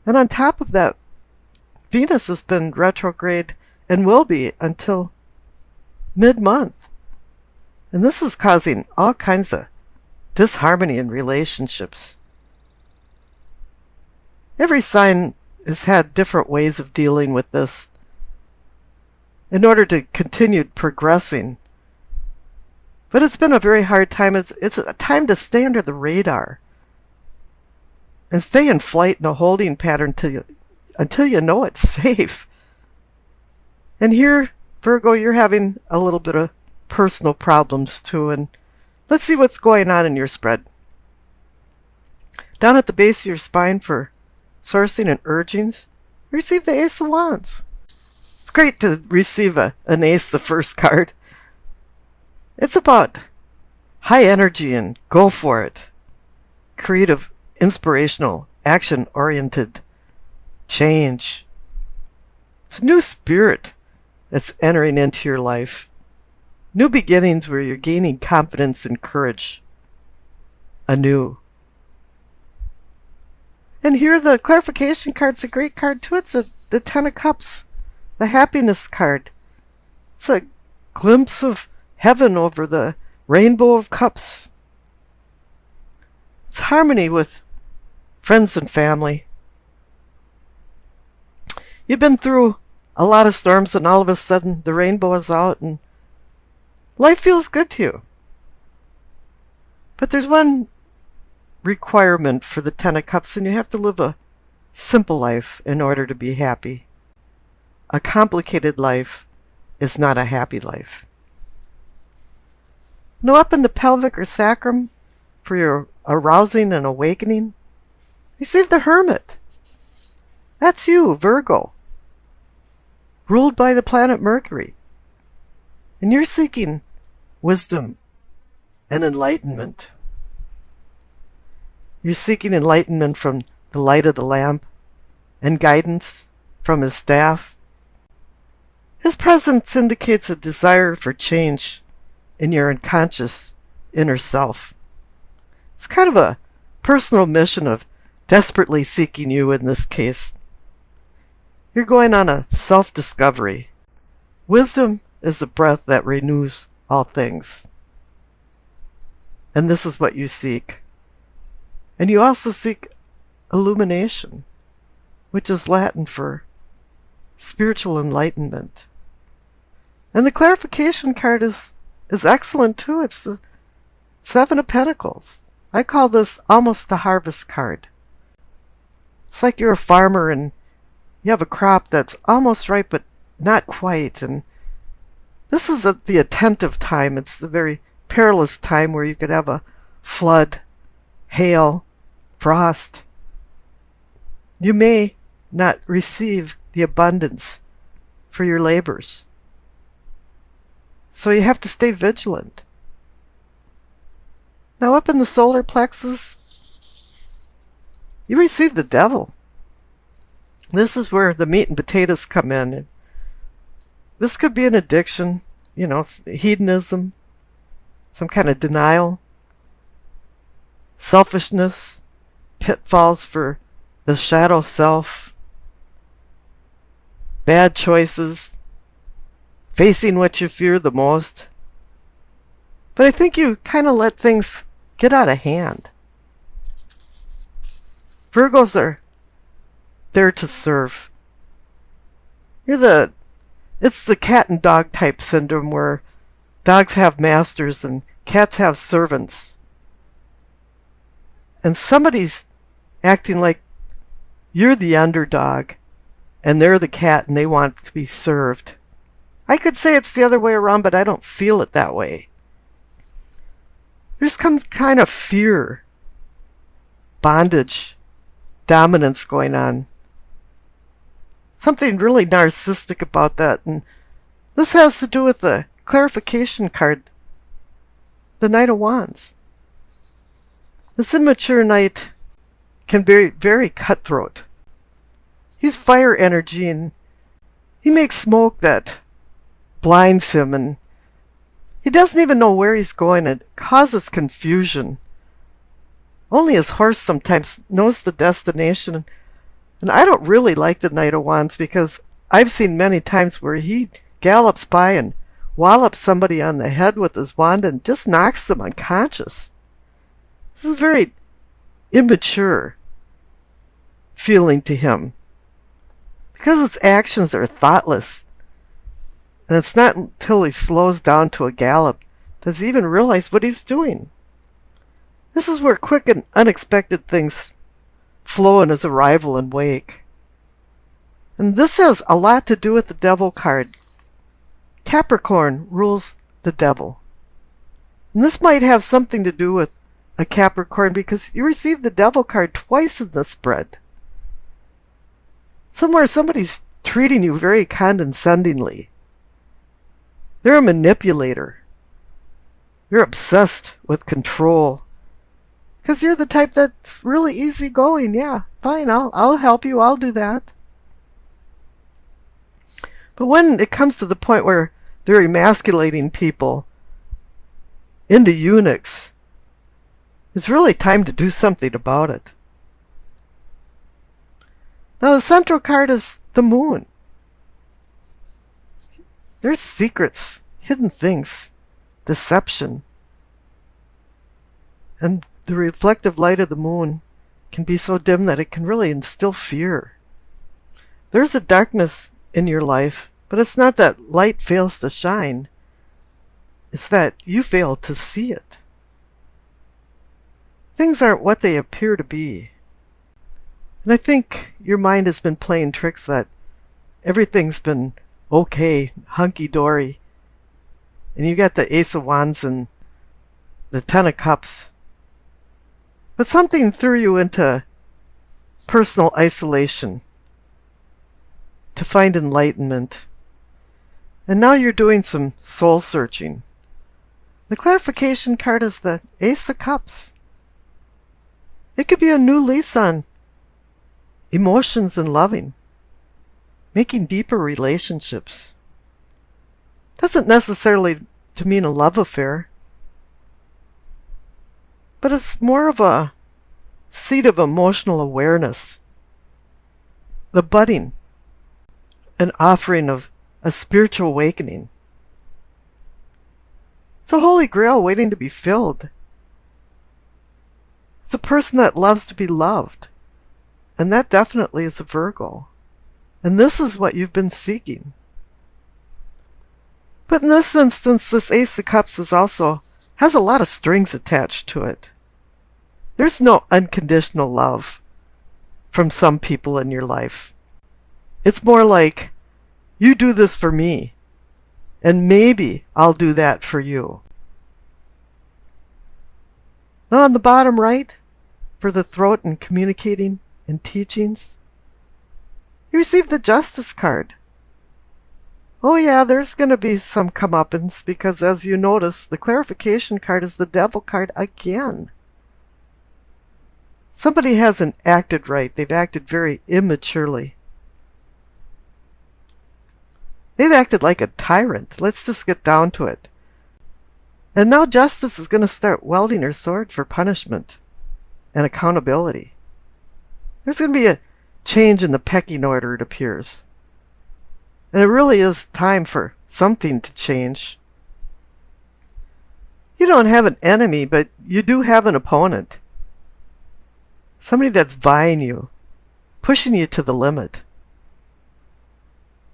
And on top of that, Venus has been retrograde and will be until mid-month. And this is causing all kinds of disharmony in relationships. Every sign has had different ways of dealing with this in order to continue progressing. But it's been a very hard time. It's a time to stay under the radar and stay in flight in a holding pattern until you know it's safe. And here, Virgo, you're having a little bit of personal problems too. And let's see what's going on in your spread. Down at the base of your spine for sourcing and urgings, receive the Ace of Wands. It's great to receive an ace, the first card. It's about high energy and go for it. Creative, inspirational, action-oriented change. It's a new spirit that's entering into your life. New beginnings where you're gaining confidence and courage anew. And here the clarification card's a great card too. It's the Ten of Cups, the happiness card. It's a glimpse of heaven over the rainbow of cups. It's harmony with friends and family. You've been through a lot of storms and all of a sudden the rainbow is out and life feels good to you. But there's one requirement for the Ten of Cups, and you have to live a simple life in order to be happy. A complicated life is not a happy life. Now up in the pelvic or sacrum for your arousing and awakening, receive the Hermit. That's you, Virgo, ruled by the planet Mercury. And you're seeking wisdom and enlightenment. You're seeking enlightenment from the light of the lamp and guidance from his staff. His presence indicates a desire for change in your unconscious inner self. It's kind of a personal mission of desperately seeking you in this case. You're going on a self-discovery. Wisdom is the breath that renews all things. And this is what you seek. And you also seek illumination, which is Latin for spiritual enlightenment. And the clarification card is excellent too. It's the Seven of Pentacles. I call this almost the harvest card. It's like you're a farmer and you have a crop that's almost ripe but not quite. And this is the attentive time. It's the very perilous time where you could have a flood, hail, frost. You may not receive the abundance for your labors. So you have to stay vigilant. Now up in the solar plexus, you receive the Devil. This is where the meat and potatoes come in. This could be an addiction, hedonism, some kind of denial, selfishness, pitfalls for the shadow self, bad choices, facing what you fear the most. But I think you kind of let things get out of hand. Virgos are there to serve. It's the cat and dog type syndrome where dogs have masters and cats have servants. And somebody's acting like you're the underdog and they're the cat and they want to be served. I could say it's the other way around, but I don't feel it that way. There's some kind of fear, bondage, dominance going on. Something really narcissistic about that. And this has to do with the clarification card, the Knight of Wands. This immature knight can be very cutthroat. He's fire energy and he makes smoke that blinds him and he doesn't even know where he's going. It causes confusion. Only his horse sometimes knows the destination. And I don't really like the Knight of Wands because I've seen many times where he gallops by and wallops somebody on the head with his wand and just knocks them unconscious. This is a very immature feeling to him because his actions are thoughtless. And it's not until he slows down to a gallop does he even realize what he's doing. This is where quick and unexpected things flow in his arrival and wake. And this has a lot to do with the Devil card. Capricorn rules the Devil. And this might have something to do with a Capricorn because you receive the Devil card twice in the spread. Somewhere somebody's treating you very condescendingly. They're a manipulator. You're obsessed with control. Because you're the type that's really easygoing. Yeah, fine, I'll help you, I'll do that. But when it comes to the point where they're emasculating people into eunuchs, it's really time to do something about it. Now the central card is the Moon. There's secrets, hidden things, deception. And the reflective light of the moon can be so dim that it can really instill fear. There's a darkness in your life, but it's not that light fails to shine. It's that you fail to see it. Things aren't what they appear to be. And I think your mind has been playing tricks that everything's been okay, hunky-dory. And you got the Ace of Wands and the Ten of Cups. But something threw you into personal isolation to find enlightenment. And now you're doing some soul searching. The clarification card is the Ace of Cups. It could be a new lease on emotions and loving, making deeper relationships. Doesn't necessarily to mean a love affair, but it's more of a seed of emotional awareness, the budding, an offering of a spiritual awakening. It's a holy grail waiting to be filled. It's a person that loves to be loved, and that definitely is a Virgo. And this is what you've been seeking. But in this instance, this Ace of Cups has a lot of strings attached to it. There's no unconditional love from some people in your life. It's more like, you do this for me, and maybe I'll do that for you. Now on the bottom right, for the throat and communicating and teachings, you receive the Justice card. Oh yeah, there's going to be some comeuppance because, as you notice, the clarification card is the Devil card again. Somebody hasn't acted right. They've acted very immaturely. They've acted like a tyrant. Let's just get down to it. And now Justice is going to start wielding her sword for punishment and accountability. There's going to be a change in the pecking order, it appears. And it really is time for something to change. You don't have an enemy, but you do have an opponent. Somebody that's vying you, pushing you to the limit.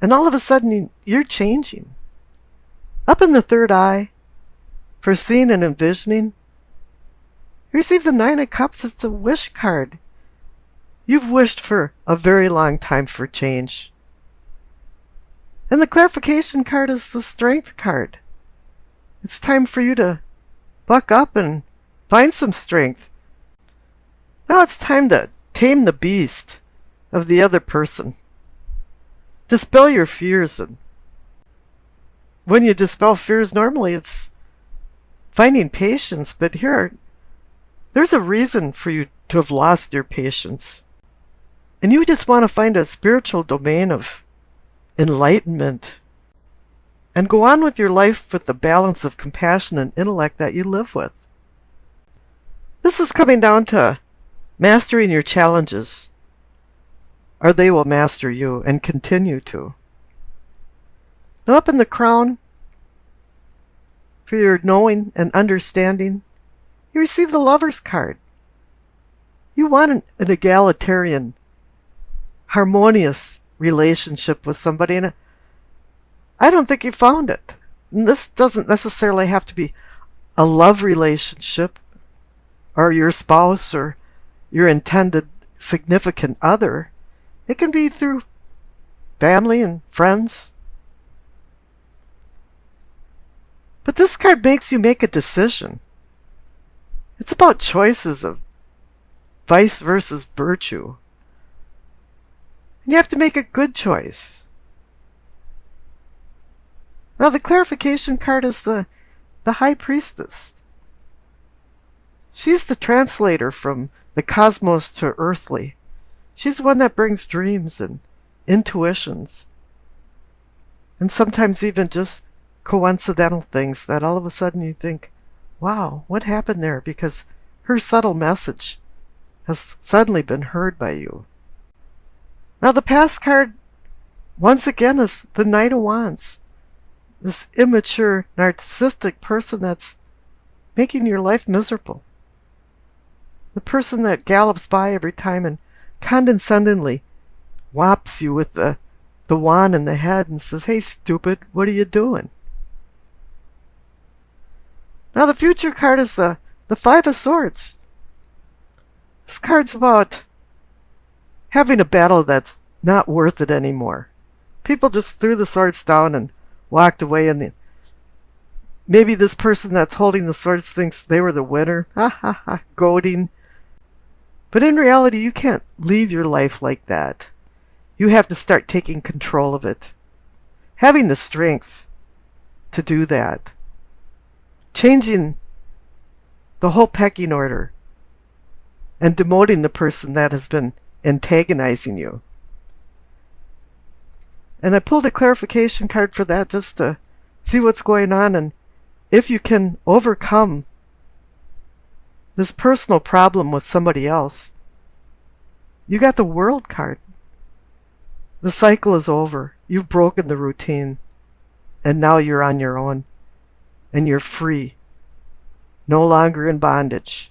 And all of a sudden, you're changing. Up in the third eye, for seeing and envisioning, you receive the Nine of Cups. It's a wish card. You've wished for a very long time for change. And the clarification card is the Strength card. It's time for you to buck up and find some strength. Now it's time to tame the beast of the other person. Dispel your fears. And when you dispel fears, normally it's finding patience, but there's a reason for you to have lost your patience. And you just want to find a spiritual domain of enlightenment and go on with your life with the balance of compassion and intellect that you live with. This is coming down to mastering your challenges. or they will master you and continue to. Now up in the crown, for your knowing and understanding, you receive the Lover's card. You want an egalitarian, harmonious relationship with somebody, and I don't think you found it. And this doesn't necessarily have to be a love relationship or your spouse or your intended significant other. It can be through family and friends. But this card makes you make a decision. It's about choices of vice versus virtue. And you have to make a good choice. Now the clarification card is the High Priestess. She's the translator from the cosmos to earthly. She's the one that brings dreams and intuitions. And sometimes even just coincidental things that all of a sudden you think, wow, what happened there? Because her subtle message has suddenly been heard by you. Now the past card, once again, is the Knight of Wands. This immature, narcissistic person that's making your life miserable. The person that gallops by every time and condescendingly whops you with the wand in the head and says, hey, stupid, what are you doing? Now the future card is the Five of Swords. This card's about having a battle that's not worth it anymore. People just threw the swords down and walked away, and maybe this person that's holding the swords thinks they were the winner. Ha ha ha, goading. But in reality, you can't leave your life like that. You have to start taking control of it. Having the strength to do that. Changing the whole pecking order and demoting the person that has been antagonizing you. And I pulled a clarification card for that just to see what's going on and if you can overcome this personal problem with somebody else. You got the World card. The cycle is over. You've broken the routine. And now you're on your own. And you're free. No longer in bondage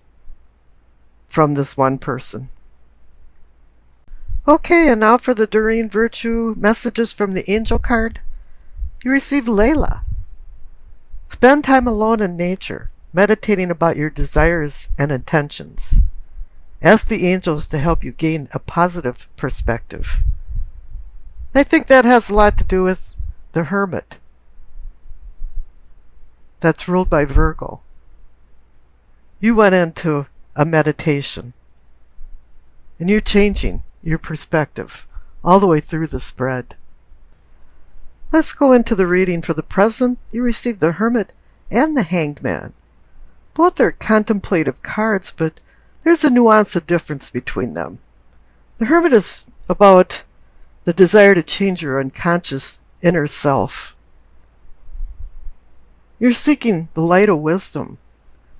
from this one person. Okay, and now for the Doreen Virtue messages from the Angel card. You receive Layla. Spend time alone in nature, meditating about your desires and intentions. Ask the angels to help you gain a positive perspective. And I think that has a lot to do with the Hermit. That's ruled by Virgo. You went into a meditation. And you're changing your perspective all the way through the spread. Let's go into the reading for the present. You receive the Hermit and the Hanged Man. Both are contemplative cards, but there's a nuance of difference between them. The Hermit is about the desire to change your unconscious inner self. You're seeking the light of wisdom,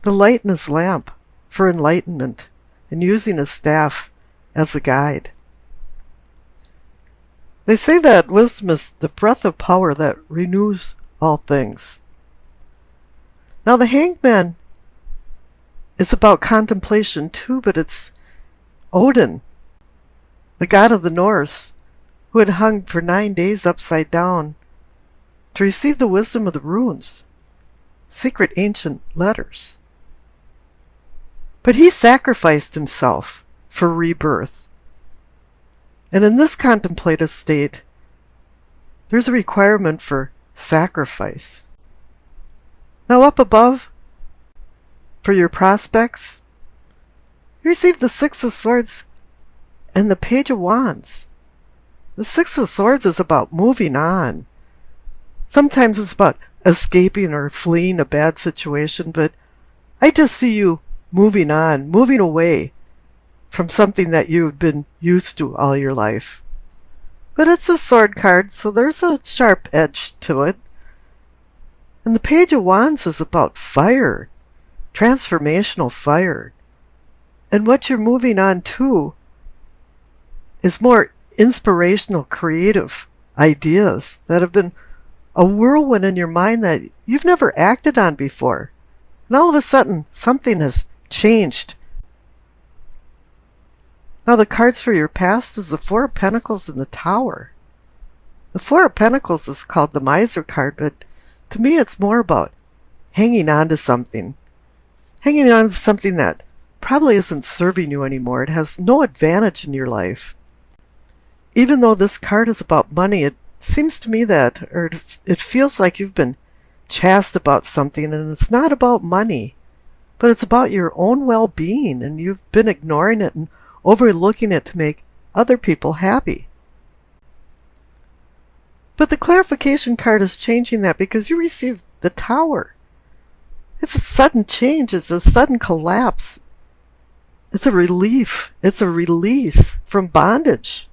the light in his lamp for enlightenment, and using his staff as a guide. They say that wisdom is the breath of power that renews all things. Now the Hanged Man is about contemplation too, but it's Odin, the god of the Norse, who had hung for 9 days upside down to receive the wisdom of the runes, secret ancient letters. But he sacrificed himself for rebirth. And in this contemplative state, there's a requirement for sacrifice. Now up above, for your prospects, you receive the Six of Swords and the Page of Wands. The Six of Swords is about moving on. Sometimes it's about escaping or fleeing a bad situation, but I just see you moving on, moving away from something that you've been used to all your life. But it's a sword card, so there's a sharp edge to it. And the Page of Wands is about fire, transformational fire. And what you're moving on to is more inspirational, creative ideas that have been a whirlwind in your mind that you've never acted on before. And all of a sudden, something has changed. Now, the cards for your past is the Four of Pentacles and the Tower. The Four of Pentacles is called the Miser card, but to me it's more about hanging on to something. Hanging on to something that probably isn't serving you anymore. It has no advantage in your life. Even though this card is about money, it seems to me that, or it feels like you've been chaste about something, and it's not about money, but it's about your own well-being, and you've been ignoring it and overlooking it to make other people happy. But the clarification card is changing that because you received the Tower. It's a sudden change. It's a sudden collapse. It's a relief. It's a release from bondage.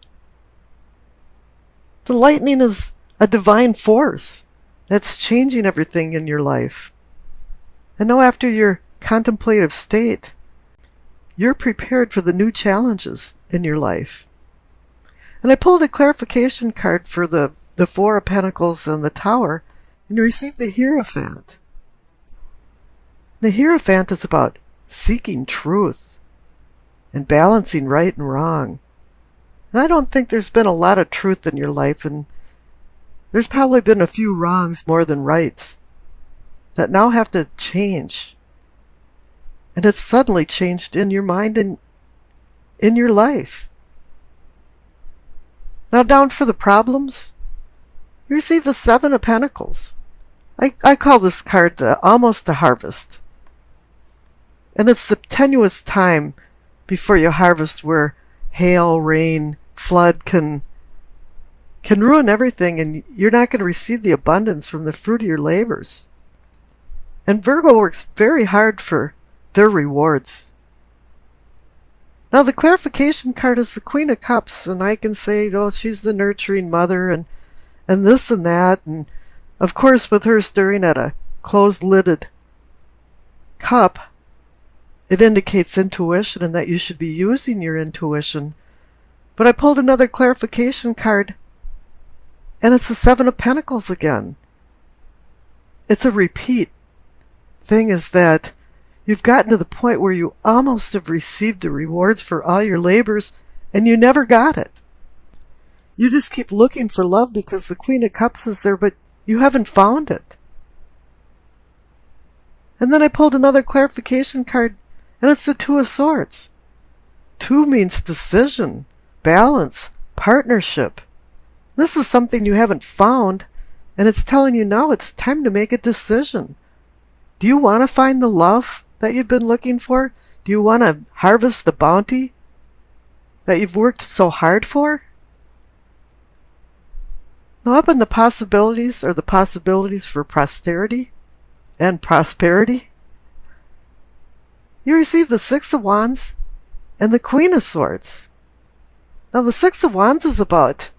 The lightning is a divine force that's changing everything in your life. And now after your contemplative state, you're prepared for the new challenges in your life. And I pulled a clarification card for the Four of Pentacles and the Tower, and you received the Hierophant. The Hierophant is about seeking truth and balancing right and wrong. And I don't think there's been a lot of truth in your life, and there's probably been a few wrongs more than rights that now have to change. And it's suddenly changed in your mind and in your life. Now down for the problems, you receive the Seven of Pentacles. I call this card almost a harvest. And it's the tenuous time before you harvest where hail, rain, flood can ruin everything, and you're not going to receive the abundance from the fruit of your labors. And Virgo works very hard for their rewards. Now the clarification card is the Queen of Cups, and I can say, oh, she's the nurturing mother, and this and that, and of course with her staring at a closed-lidded cup, it indicates intuition and that you should be using your intuition. But I pulled another clarification card, and it's the Seven of Pentacles again. It's a repeat. Thing is that you've gotten to the point where you almost have received the rewards for all your labors, and you never got it. You just keep looking for love because the Queen of Cups is there, but you haven't found it. And then I pulled another clarification card, and it's the Two of Swords. Two means decision, balance, partnership. This is something you haven't found, and it's telling you now it's time to make a decision. Do you want to find the love that you've been looking for? Do you want to harvest the bounty that you've worked so hard for? Now up in the possibilities are the possibilities for posterity and prosperity. You receive the Six of Wands and the Queen of Swords. Now the Six of Wands is about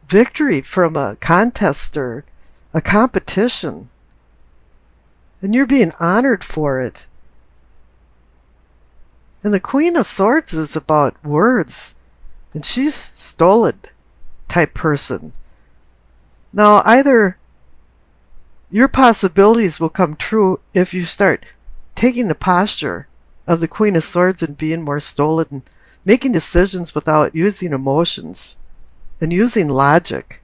victory from a contest or a competition. And you're being honored for it. And the Queen of Swords is about words. And she's stolen type person. Now either your possibilities will come true if you start taking the posture of the Queen of Swords and being more stolid and making decisions without using emotions and using logic.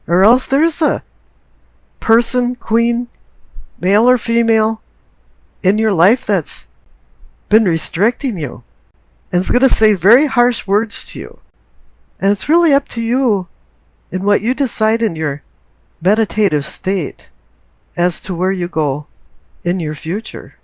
Or else there's a person, queen, male or female, in your life that's been restricting you and is going to say very harsh words to you. And it's really up to you in what you decide in your meditative state as to where you go in your future.